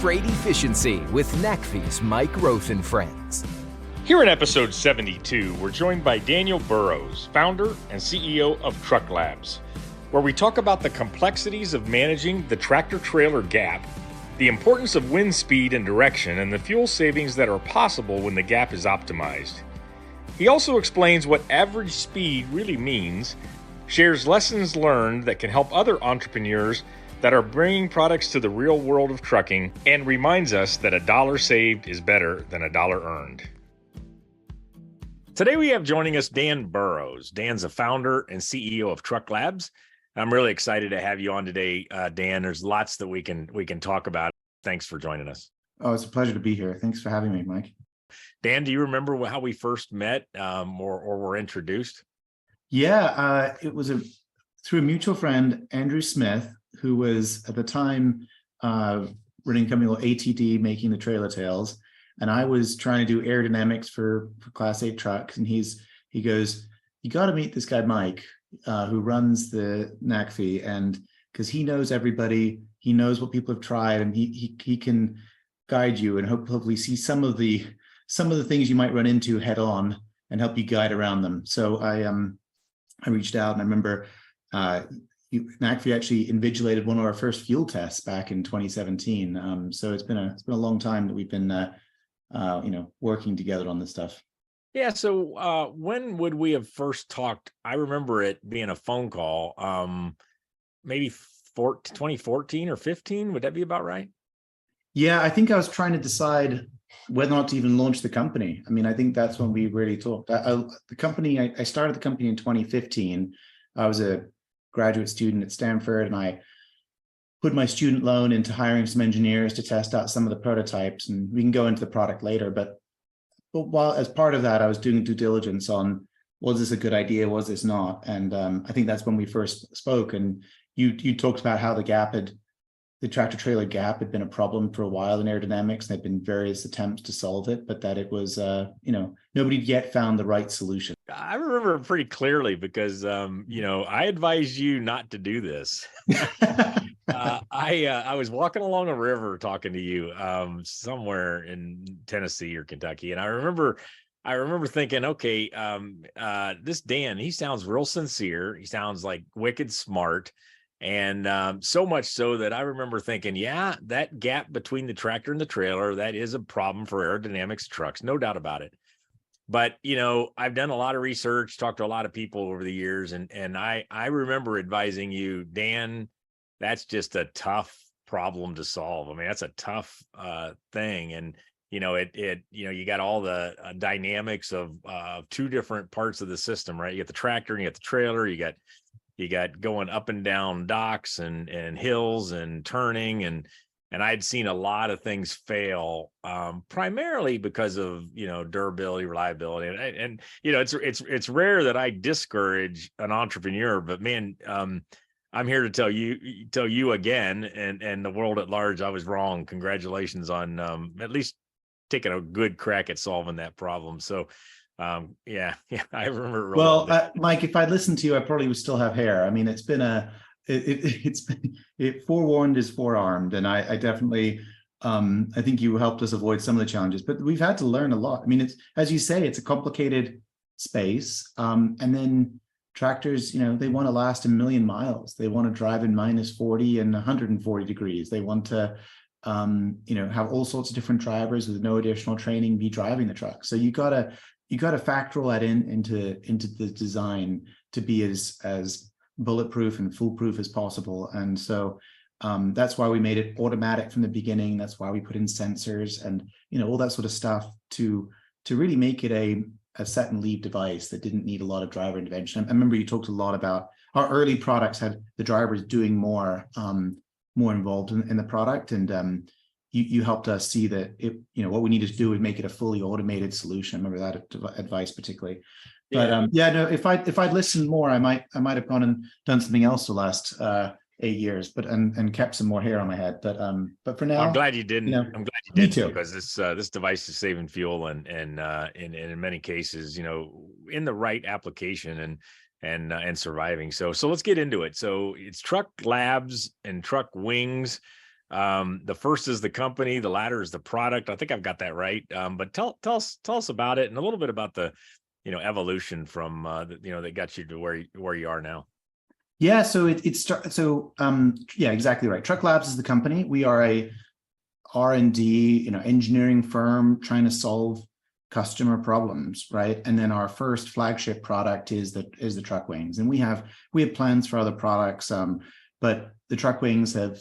Trade efficiency with NACFE's Mike Roth and friends. Here in episode 72, we're joined by Daniel Burrows, founder and CEO of TruckLabs, where we talk about the complexities of managing the tractor-trailer gap, the importance of wind speed and direction, and the fuel savings that are possible when the gap is optimized. He also explains what average speed really means, shares lessons learned that can help other entrepreneurs that are bringing products to the real world of trucking, and reminds us that a dollar saved is better than a dollar earned. Today we have joining us Dan Burrows. Dan's a founder and CEO of TruckLabs. I'm really excited to have you on today, Dan. There's lots that we can talk about. Thanks for joining us. Oh, it's a pleasure to be here. Thanks for having me, Mike. Dan, do you remember how we first met or were introduced? Yeah, it was through a mutual friend, Andrew Smith, who was at the time running a company called ATD, making the trailer tails. And I was trying to do aerodynamics for Class 8 trucks. And he goes, you got to meet this guy, Mike, who runs the NACFE. And because he knows everybody, he knows what people have tried, and he can guide you and hopefully see some of the things you might run into head on and help you guide around them. So I reached out, and I remember NACFE actually invigilated one of our first fuel tests back in 2017. So it's been a long time that we've been working together on this stuff. Yeah. So when would we have first talked? I remember it being a phone call, maybe 2014 or 15. Would that be about right? Yeah, I think I was trying to decide whether or not to even launch the company. I mean, I think that's when we really talked. I started the company in 2015. I was a graduate student at Stanford, and I put my student loan into hiring some engineers to test out some of the prototypes, and we can go into the product later. But while as part of that, I was doing due diligence on, was this a good idea? Was this not? And I think that's when we first spoke, and you talked about how the tractor trailer gap had been a problem for a while in aerodynamics, and there'd been various attempts to solve it, but that it was, nobody yet found the right solution. I remember it pretty clearly because, I advised you not to do this. I was walking along a river talking to you somewhere in Tennessee or Kentucky, and I remember thinking, okay, this Dan, he sounds real sincere. He sounds like wicked smart. And so much so that I remember thinking, yeah, that gap between the tractor and the trailer, that is a problem for aerodynamics trucks, no doubt about it. But, I've done a lot of research, talked to a lot of people over the years, and I remember advising you, Dan, that's just a tough problem to solve. I mean, that's a tough thing. And, you got all the dynamics of two different parts of the system, right? You got the tractor and you got the trailer, you got going up and down docks and hills and turning, and I'd seen a lot of things fail, primarily because of durability, reliability, and it's rare that I discourage an entrepreneur, but man, I'm here to tell you again, and the world at large, I was wrong. Congratulations on at least taking a good crack at solving that problem. So. Yeah, I remember. Well, Mike, if I'd listened to you, I probably would still have hair. I mean, it's been forewarned is forearmed, and I definitely, I think you helped us avoid some of the challenges, but we've had to learn a lot. I mean, it's, as you say, it's a complicated space, and then tractors, they want to last a million miles. They want to drive in -40 and 140 degrees. They want to, have all sorts of different drivers with no additional training be driving the truck. So you got to factor all that into the design to be as bulletproof and foolproof as possible. And so that's why we made it automatic from the beginning. That's why we put in sensors and all that sort of stuff to really make it a set and leave device that didn't need a lot of driver intervention. I remember you talked a lot about our early products had the drivers doing more involved in the product, and you helped us see that what we needed to do was make it a fully automated solution. I remember that advice particularly. But if I'd listened more, I might have gone and done something else the last 8 years, and kept some more hair on my head. But for now, I'm glad you didn't. I'm glad you didn't, too. Because this device is saving fuel, and in many cases, in the right application and surviving. So let's get into it. So it's Truck Labs and Truck Wings. The first is the company, the latter is the product. I think I've got that right. But tell us about it and a little bit about the, evolution from that got you to where you are now. Yeah, so yeah, exactly right. TruckLabs is the company. We are a R&D, engineering firm trying to solve customer problems, right? And then our first flagship product is the truck wings, and we have plans for other products, but the truck wings have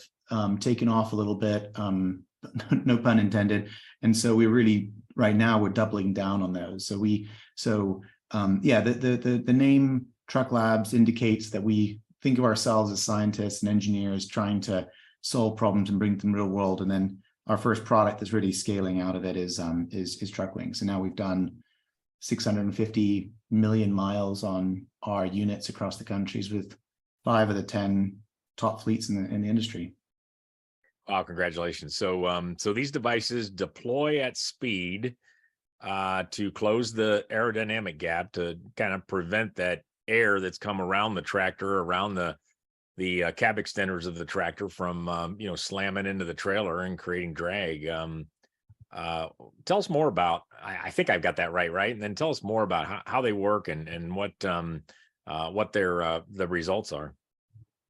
taken off a little bit, no pun intended. And so we're really right now we're doubling down on those. Yeah, the name TruckLabs indicates that we think of ourselves as scientists and engineers trying to solve problems and bring them to the real world. And then our first product that's really scaling out of it is truck wings. And now we've done 650 million miles on our units across the countries with 5 of the 10 top fleets in the industry. Wow, congratulations. So these devices deploy at speed to close the aerodynamic gap to kind of prevent that air that's come around the tractor, around the cab extenders of the tractor from slamming into the trailer and creating drag. Tell us more about. I think I've got that right. And then tell us more about how they work and what their the results are.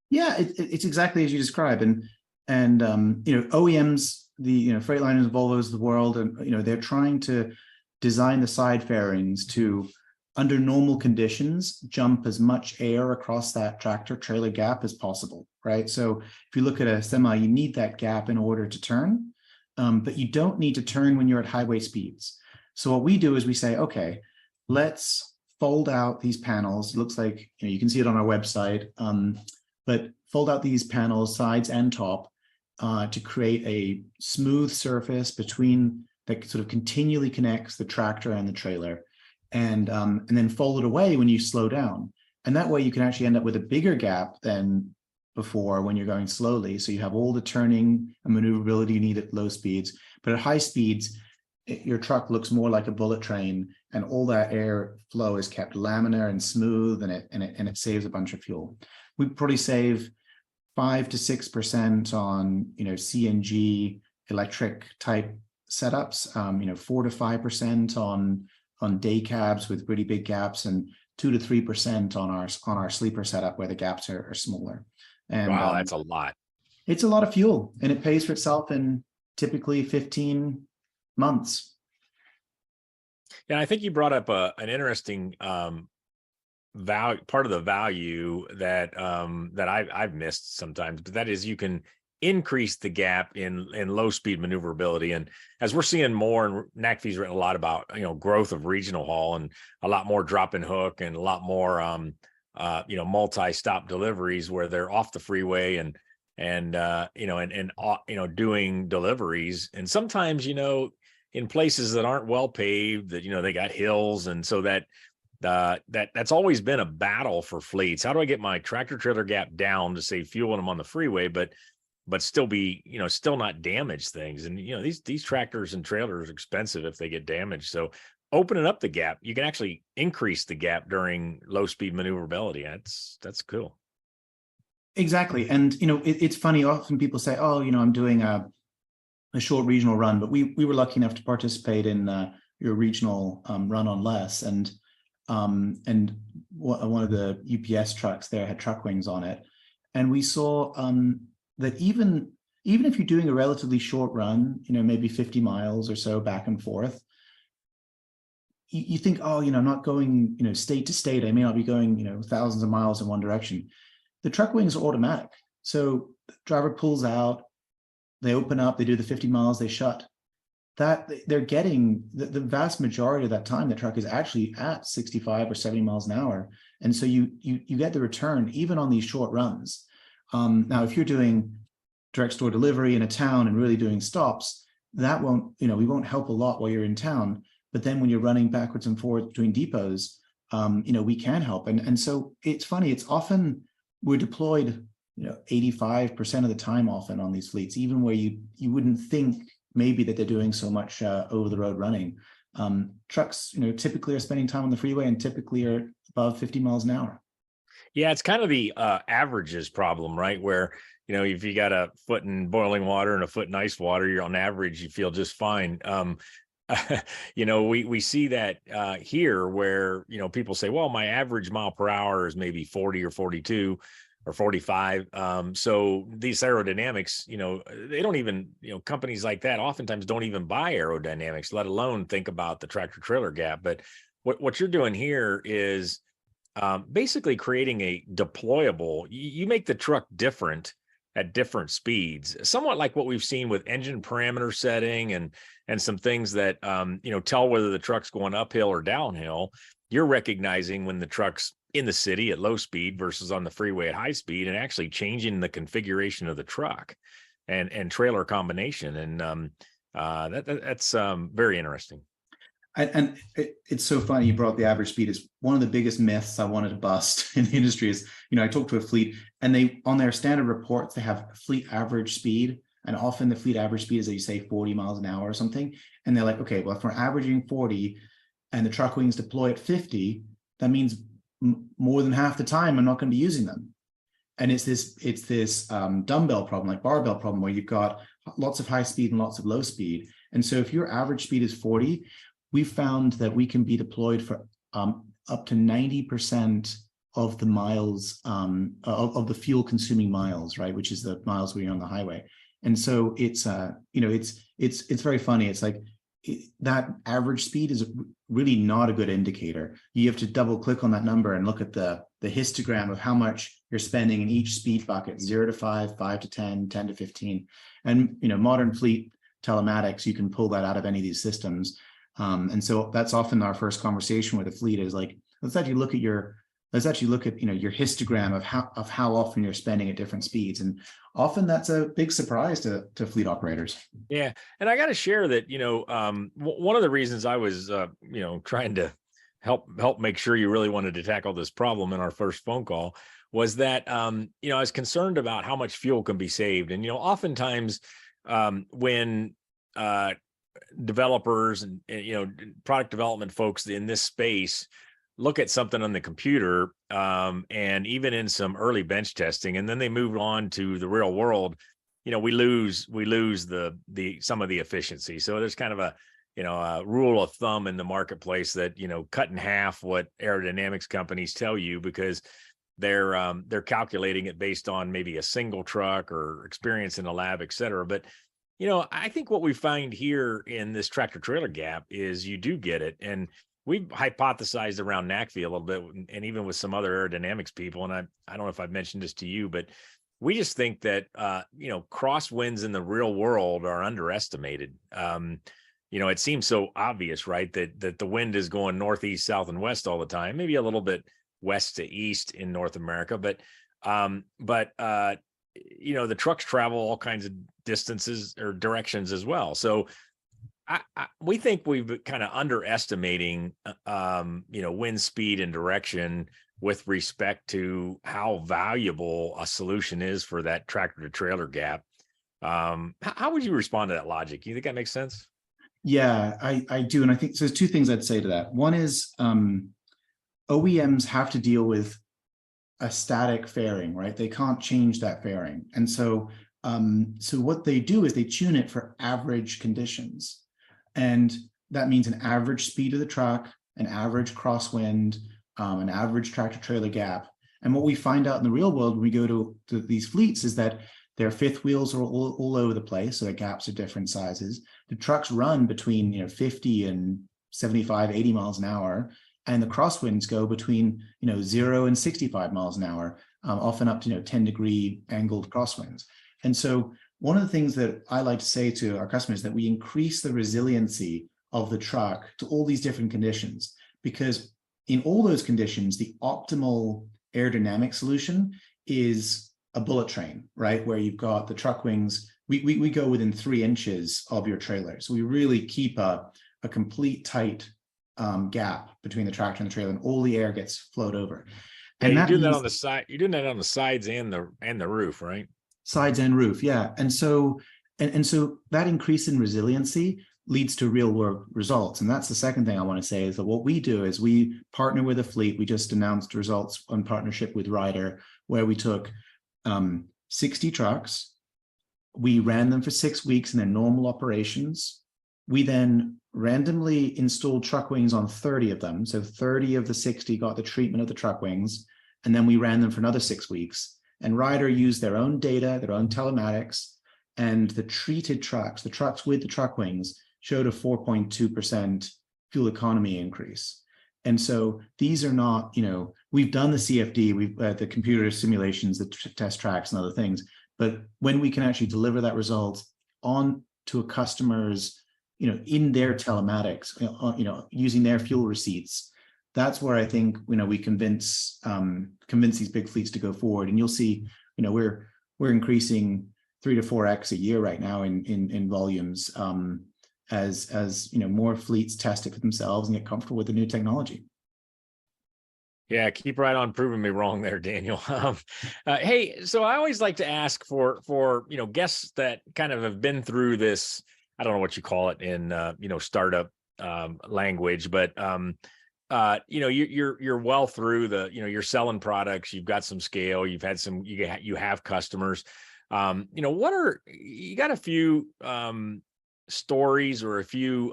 Yeah, it's exactly as you describe, and OEMs, the Freightliners, Volvos of the world, and they're trying to design the side fairings to, under normal conditions, jump as much air across that tractor trailer gap as possible, right? So if you look at a semi, you need that gap in order to turn, but you don't need to turn when you're at highway speeds. So what we do is we say, okay, let's fold out these panels. It looks like, you can see it on our website, but fold out these panels, sides and top, to create a smooth surface between that sort of continually connects the tractor and the trailer. And then fold it away when you slow down. And that way you can actually end up with a bigger gap than before when you're going slowly. So you have all the turning and maneuverability you need at low speeds, but at high speeds, your truck looks more like a bullet train, and all that air flow is kept laminar and smooth, and it saves a bunch of fuel. We probably save 5 to 6% on CNG electric type setups, 4 to 5% on day cabs with really big gaps, and 2 to 3% on our sleeper setup where the gaps are smaller. And wow, that's a lot. It's a lot of fuel, and it pays for itself in typically 15 months. Yeah, I think you brought up an interesting value, part of the value that I've missed sometimes, but that is you can increase the gap in low speed maneuverability. And as we're seeing more, and NACFE's written a lot about growth of regional haul and a lot more drop and hook and a lot more multi-stop deliveries where they're off the freeway and doing deliveries. And sometimes in places that aren't well paved, that they got hills, and so that's always been a battle for fleets. How do I get my tractor trailer gap down to save fuel when I'm on the freeway, but still be, still not damage things? And, these tractors and trailers are expensive if they get damaged. So opening up the gap, you can actually increase the gap during low speed maneuverability. That's cool. Exactly. And, it's funny. Often people say, oh, I'm doing a short regional run, but we were lucky enough to participate in your regional run on less. And one of the UPS trucks there had truck wings on it. And we saw that even if you're doing a relatively short run, maybe 50 miles or so back and forth, you think, oh, I'm not going, state to state. I may not be going, thousands of miles in one direction. The truck wings are automatic. So the driver pulls out, they open up, they do the 50 miles, they shut. That they're getting the vast majority of that time, the truck is actually at 65 or 70 miles an hour. And so you get the return even on these short runs. Now, if you're doing direct store delivery in a town and really doing stops, that won't, we won't help a lot while you're in town. But then when you're running backwards and forwards between depots, we can help. And so it's funny, it's often we're deployed, 85% of the time often on these fleets, even where you wouldn't think maybe that they're doing so much over the road running. Trucks, typically are spending time on the freeway and typically are above 50 miles an hour. Yeah, it's kind of the averages problem, right? Where, if you got a foot in boiling water and a foot in ice water, you're on average, you feel just fine. We see that here where, people say, well, my average mile per hour is maybe 40 or 42 or 45. So these aerodynamics, they don't even, companies like that oftentimes don't even buy aerodynamics, let alone think about the tractor trailer gap. But what you're doing here is basically creating a deployable, you make the truck different at different speeds, somewhat like what we've seen with engine parameter setting and some things that tell whether the truck's going uphill or downhill. You're recognizing when the truck's in the city at low speed versus on the freeway at high speed, and actually changing the configuration of the truck and trailer combination. And that's very interesting. And it's so funny you brought the average speed. Is one of the biggest myths I wanted to bust in the industry. Is, I talked to a fleet, and they, on their standard reports, they have fleet average speed, and often the fleet average speed is, you say, 40 miles an hour or something, and they're like, okay, well, if we're averaging 40 and the truck wings deploy at 50, that means more than half the time I'm not going to be using them. And it's this dumbbell problem, like barbell problem, where you've got lots of high speed and lots of low speed. And so if your average speed is 40, we found that we can be deployed for up to 90% of the miles of the fuel consuming miles, right? Which is the miles where you're on the highway. And so it's it's very funny. It's like that average speed is really not a good indicator. You have to double click on that number and look at the histogram of how much you're spending in each speed bucket: 0 to 5, 5 to 10, 10 to 15. And modern fleet telematics, you can pull that out of any of these systems. And so that's often our first conversation with a fleet is like, let's actually look at your histogram of how often you're spending at different speeds. And often that's a big surprise to fleet operators. Yeah. And I got to share that, one of the reasons I was, trying to help make sure you really wanted to tackle this problem in our first phone call was that, I was concerned about how much fuel can be saved. And, oftentimes when, developers and product development folks in this space look at something on the computer, and even in some early bench testing, and then they move on to the real world, we lose the some of the efficiency. So there's kind of a rule of thumb in the marketplace that cut in half what aerodynamics companies tell you, because they're calculating it based on maybe a single truck or experience in a lab, et cetera. But I think what we find here in this tractor trailer gap is you do get it. And we've hypothesized around NACFE a little bit, and even with some other aerodynamics people. And I don't know if I've mentioned this to you, but we just think that, crosswinds in the real world are underestimated. It seems so obvious, right? That the wind is going northeast, south, and west all the time, maybe a little bit west to east in North America, but the trucks travel all kinds of distances or directions as well. So we think we've kind of underestimating, wind speed and direction with respect to how valuable a solution is for that tractor to trailer gap. How would you respond to that logic? You think that makes sense? Yeah, I do. And I think so. There's two things I'd say to that. One is OEMs have to deal with a static fairing, right? They can't change that fairing. And so what they do is they tune it for average conditions. And that means an average speed of the truck, an average crosswind, an average tractor trailer gap. And what we find out in the real world when we go to these fleets is that their fifth wheels are all over the place. So their gaps are different sizes. The trucks run between 50 and 75, 80 miles an hour. And the crosswinds go between 0 and 65 miles an hour, often up to 10-degree angled crosswinds. And so one of the things that I like to say to our customers is that we increase the resiliency of the truck to all these different conditions, because in all those conditions, the optimal aerodynamic solution is a bullet train, right? Where you've got the truck wings, we go within 3 inches of your trailer. So we really keep a complete tight gap between the tractor and the trailer, and all the air gets flowed over. And you do that on the side. You're doing that on the sides and the roof, right? Sides and roof, yeah. And so that increase in resiliency leads to real world results. And that's the second thing I want to say is that what we do is we partner with a fleet. We just announced results on partnership with Ryder, where we took 60 trucks. We ran them for 6 weeks in their normal operations. We then randomly installed truck wings on 30 of them. So 30 of the 60 got the treatment of the truck wings. And then we ran them for another 6 weeks. And Ryder used their own data, their own telematics, and the treated trucks, the trucks with the truck wings, showed a 4.2% fuel economy increase. And so these are not, we've done the CFD, we've the computer simulations, the test tracks and other things. But when we can actually deliver that result on to a customer's, in their telematics, using their fuel receipts, that's where I think, we convince these big fleets to go forward. And you'll see, we're increasing 3 to 4x a year right now in volumes as more fleets test it for themselves and get comfortable with the new technology. Yeah, keep right on proving me wrong there, Daniel. Hey, so I always like to ask for guests that kind of have been through this. I don't know what you call it in startup language, but you're well through the you're selling products, you've got some scale, you've had some you have customers. You got a few stories or a few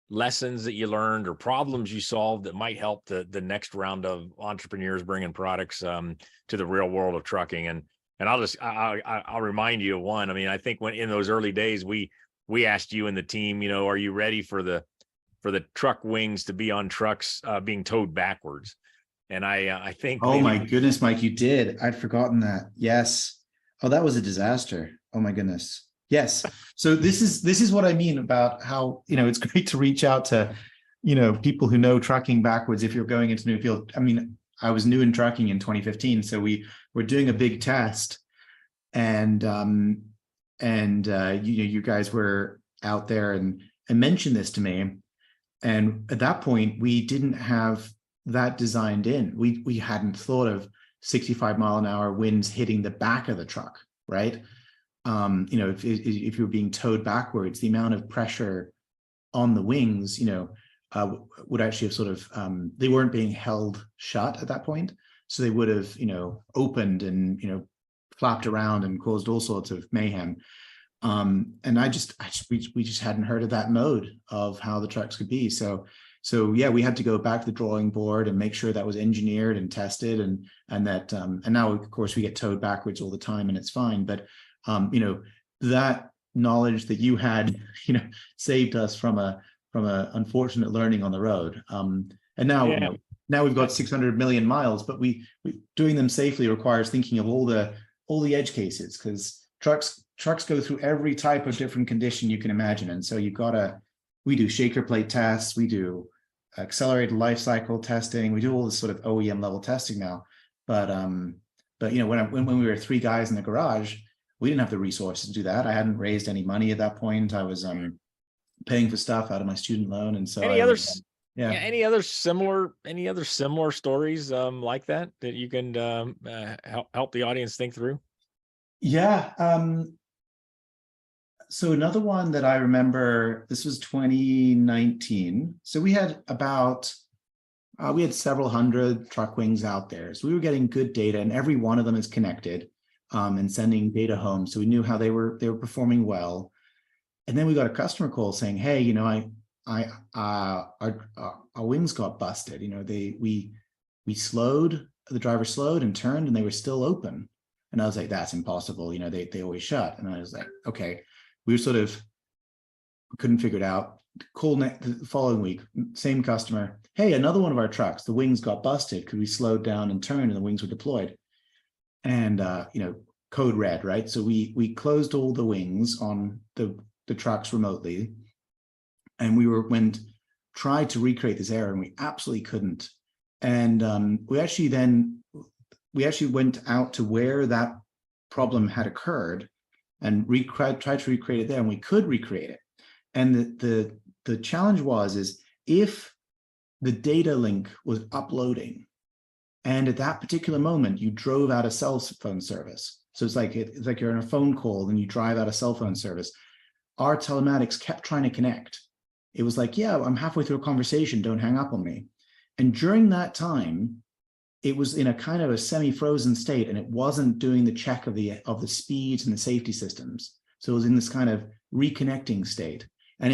lessons that you learned or problems you solved that might help the next round of entrepreneurs bringing products to the real world of trucking. And I'll remind you of one. I mean, I think when in those early days, we asked you and the team, are you ready for the truck wings to be on trucks being towed backwards? And I think, oh my goodness, Mike, you did. I'd forgotten that. Yes. Oh, that was a disaster. Oh my goodness. Yes. So this is what I mean about how, it's great to reach out to, people who know trucking backwards if you're going into new field. I mean, I was new in trucking in 2015, so we were doing a big test, and you guys were out there and mentioned this to me. And at that point, we didn't have that designed in. We hadn't thought of 65-mile-an-hour winds hitting the back of the truck, right? If you're being towed backwards, the amount of pressure on the wings, would actually have sort of, they weren't being held shut at that point. So they would have, opened and, flapped around and caused all sorts of mayhem. And we just hadn't heard of that mode of how the trucks could be. So yeah, we had to go back to the drawing board and make sure that was engineered and tested and that, and now of course we get towed backwards all the time and it's fine. But that knowledge that you had, saved us from a unfortunate learning on the road. And now, now we've got 600 million miles, but we doing them safely requires thinking of all the edge cases, because trucks go through every type of different condition you can imagine. And so we do shaker plate tests, we do accelerated life cycle testing, we do all this sort of OEM level testing now. But when we were 3 guys in the garage, we didn't have the resources to do that. I hadn't raised any money at that point. I was paying for stuff out of my student loan. And so any other similar stories like that you can help the audience think through? Yeah. So another one that I remember, this was 2019. So we had several hundred truck wings out there. So we were getting good data, and every one of them is connected and sending data home. So we knew how they were performing well. And then we got a customer call saying, hey, our wings got busted. We slowed, the driver slowed and turned and they were still open. And I was like, that's impossible. They always shut. And I was like, okay. We couldn't figure it out. Call the following week, same customer. Hey, another one of our trucks, the wings got busted because we slowed down and turned and the wings were deployed. And, code red, right? So we closed all the wings on the trucks remotely. And we tried to recreate this error and we absolutely couldn't. And we actually went out to where that problem had occurred and tried to recreate it there, and we could recreate it. And the challenge is if the data link was uploading, and at that particular moment you drove out a cell phone service. So it's like you're on a phone call and you drive out a cell phone service. Our telematics kept trying to connect. It was like, yeah, I'm halfway through a conversation, don't hang up on me. And during that time, it was in a kind of a semi-frozen state, and it wasn't doing the check of the speeds and the safety systems. So it was in this kind of reconnecting state. And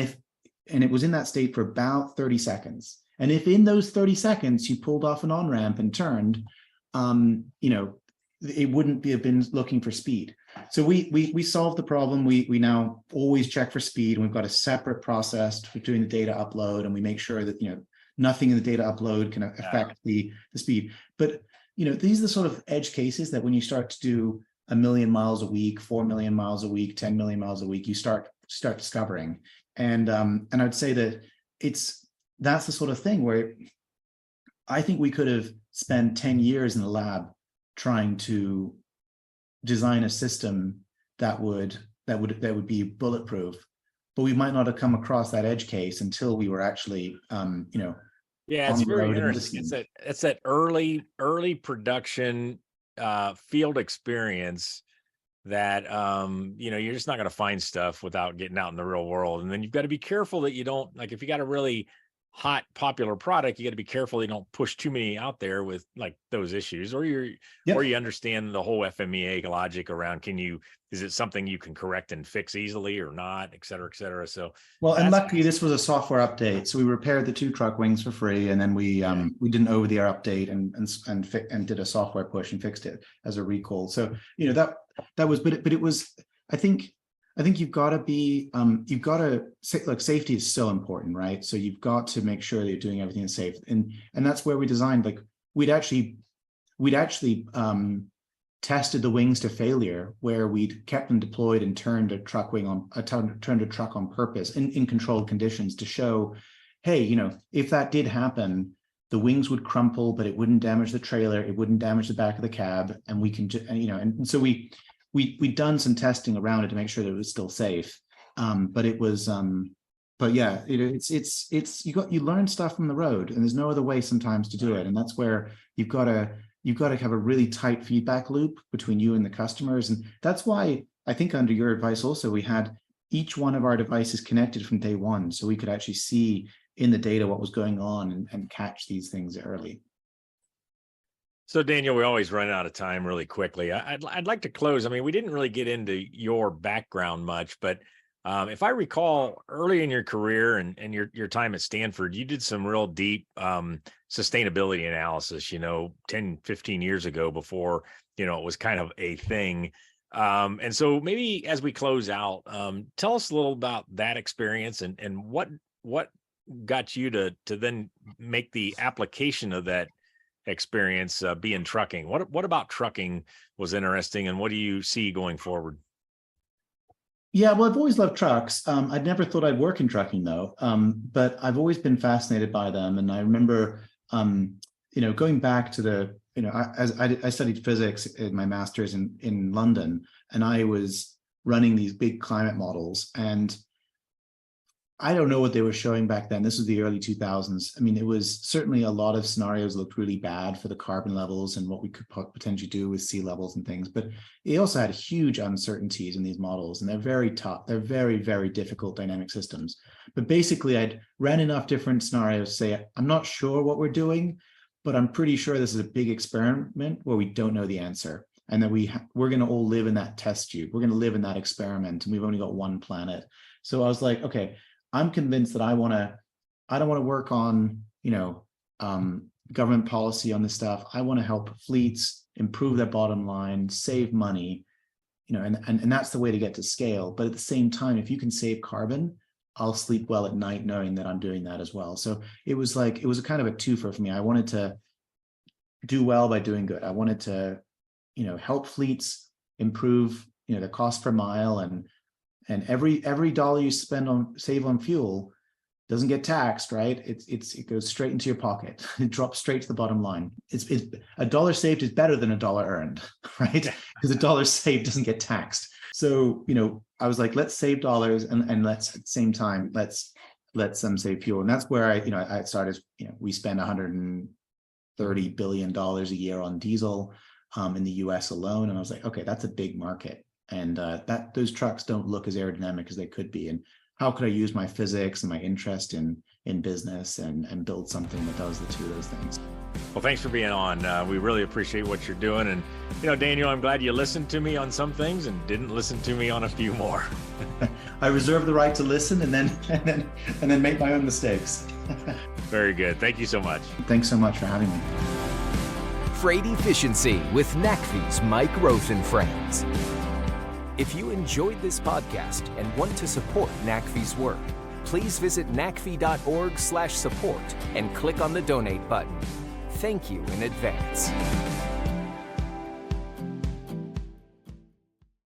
it was in that state for about 30 seconds. And if in those 30 seconds you pulled off an on-ramp and turned, it wouldn't have been looking for speed. So we solved the problem. We now always check for speed, and we've got a separate process for doing the data upload, and we make sure that nothing in the data upload can affect the speed. But these are the sort of edge cases that when you start to do 1 million miles a week, 4 million miles a week, 10 million miles a week, you start discovering. And I'd say that that's the sort of thing where I think we could have spent 10 years in the lab trying to design a system that would be bulletproof, but we might not have come across that edge case until we were actually yeah, it's very interesting. It's that early production field experience that you're just not going to find stuff without getting out in the real world. And then you've got to be careful that you don't, like, if you got a really hot popular product, you got to be careful you don't push too many out there with like those issues, or you understand the whole FMEA logic around, is it something you can correct and fix easily or not, et cetera, et cetera. So and luckily this was a software update, so we repaired the 2 truck wings for free, and then we did an over-the-air update and did a software push and fixed it as a recall. So that was, but it was, I think you've got to be, safety is so important, right? So you've got to make sure that you're doing everything safe. And that's where we designed, like, we'd actually tested the wings to failure, where we'd kept them deployed and turned a truck on purpose in controlled conditions to show, hey, if that did happen, the wings would crumple, but it wouldn't damage the trailer, it wouldn't damage the back of the cab. And we can, and so we'd done some testing around it to make sure that it was still safe. But it was, but yeah, you learn stuff from the road, and there's no other way sometimes to do it. And that's where you've got to have a really tight feedback loop between you and the customers. And that's why I think under your advice also, we had each one of our devices connected from day one, so we could actually see in the data what was going on and catch these things early. So Daniel, we always run out of time really quickly. I'd like to close. I mean, we didn't really get into your background much, but if I recall, early in your career and your time at Stanford, you did some real deep sustainability analysis, 10, 15 years ago, before, it was kind of a thing. And so maybe as we close out, tell us a little about that experience and what got you to then make the application of that experience be in trucking. What about trucking was interesting, and what do you see going forward? Yeah, well, I've always loved trucks. I'd never thought I'd work in trucking though, but I've always been fascinated by them. And I remember, going back to I studied physics in my master's in London, and I was running these big climate models, and I don't know what they were showing back then. This was the early 2000s. I mean, it was certainly a lot of scenarios looked really bad for the carbon levels and what we could potentially do with sea levels and things. But it also had huge uncertainties in these models, and they're very tough. They're very, very difficult dynamic systems. But basically, I'd ran enough different scenarios to say, I'm not sure what we're doing, but I'm pretty sure this is a big experiment where we don't know the answer, and that we're going to all live in that test tube. We're going to live in that experiment, and we've only got one planet. So I was like, okay, I'm convinced that I don't want to work on, government policy on this stuff. I want to help fleets improve their bottom line, save money, and that's the way to get to scale. But at the same time, if you can save carbon, I'll sleep well at night knowing that I'm doing that as well. So it was a kind of a twofer for me. I wanted to do well by doing good. I wanted to, help fleets improve, the cost per mile, and every dollar you save on fuel doesn't get taxed, right? It goes straight into your pocket. It drops straight to the bottom line. It's a dollar saved is better than a dollar earned, right? Because a dollar saved doesn't get taxed. So, I was like, let's save dollars, and let's at the same time, let's save fuel. And that's where I started, we spend $130 billion a year on diesel in the US alone. And I was like, okay, that's a big market. And those trucks don't look as aerodynamic as they could be. And how could I use my physics and my interest in in business and build something that does the two of those things. Well, thanks for being on. We really appreciate what you're doing. And, Daniel, I'm glad you listened to me on some things and didn't listen to me on a few more. I reserve the right to listen and then make my own mistakes. Very good. Thank you so much. Thanks so much for having me. Freight Efficiency with NACFE's Mike Roth and Friends. If you enjoyed this podcast and want to support NACFE's work, please visit nacfe.org/support and click on the donate button. Thank you in advance.